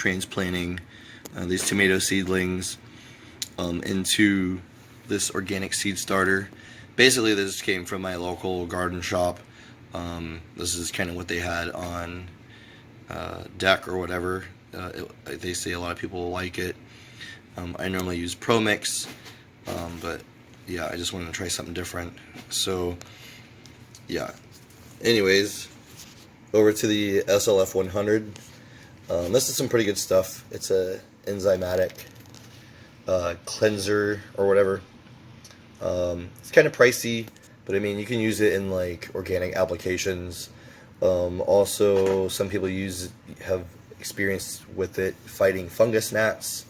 transplanting these tomato seedlings into this organic seed starter. Basically, this came from my local garden shop. This is kind of what they had on deck or whatever. They say a lot of people like it. I normally use Pro Mix, but yeah, I just wanted to try something different. So yeah, anyways, over to the SLF 100. This is some pretty good stuff. It's a enzymatic cleanser or whatever. It's kind of pricey, but I mean, you can use it in like organic applications. Also, some people have experience with it fighting fungus gnats.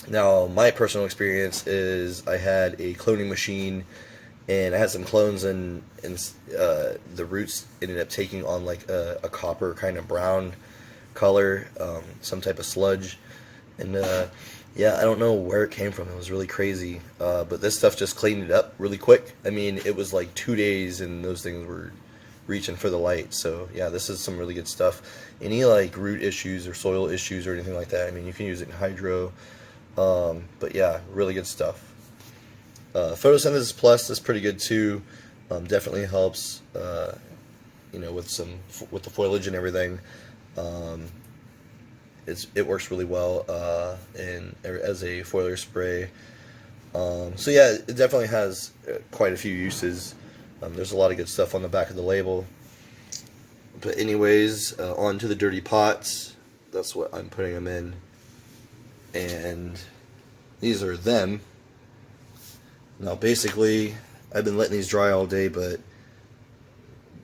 Now, my personal experience is I had a cloning machine, and I had some clones, and the roots ended up taking on like a copper kind of brown color, some type of sludge, and yeah, I don't know where it came from. It was really crazy, but this stuff just cleaned it up really quick. I mean, it was like 2 days, and those things were reaching for the light. So yeah, this is some really good stuff. Any like root issues or soil issues or anything like that, I mean, you can use it in hydro. But yeah, really good stuff. Photosynthesis Plus is pretty good too. Definitely helps, you know, with the foliage and everything. It works really well as a foliar spray. So yeah, it definitely has quite a few uses. There's a lot of good stuff on the back of the label. But anyways, on to the dirty pots. That's what I'm putting them in. And these are them. Now basically, I've been letting these dry all day, but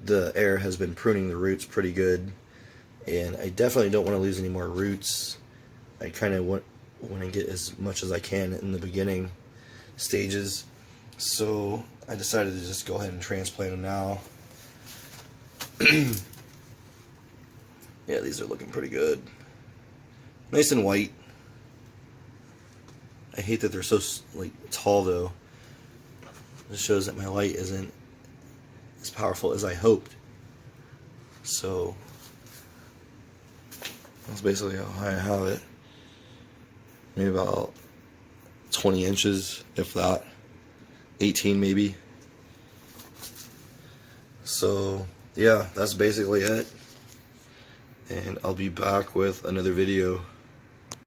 the air has been pruning the roots pretty good. And I definitely don't want to lose any more roots. I kind of want to get as much as I can in the beginning stages. So I decided to just go ahead and transplant them now. Yeah, these are looking pretty good. Nice and white. I hate that they're so like tall though. This shows that my light isn't as powerful as I hoped. So that's basically how high I have it. Maybe about 20 inches, if that. 18 maybe. So yeah, that's basically it. And I'll be back with another video.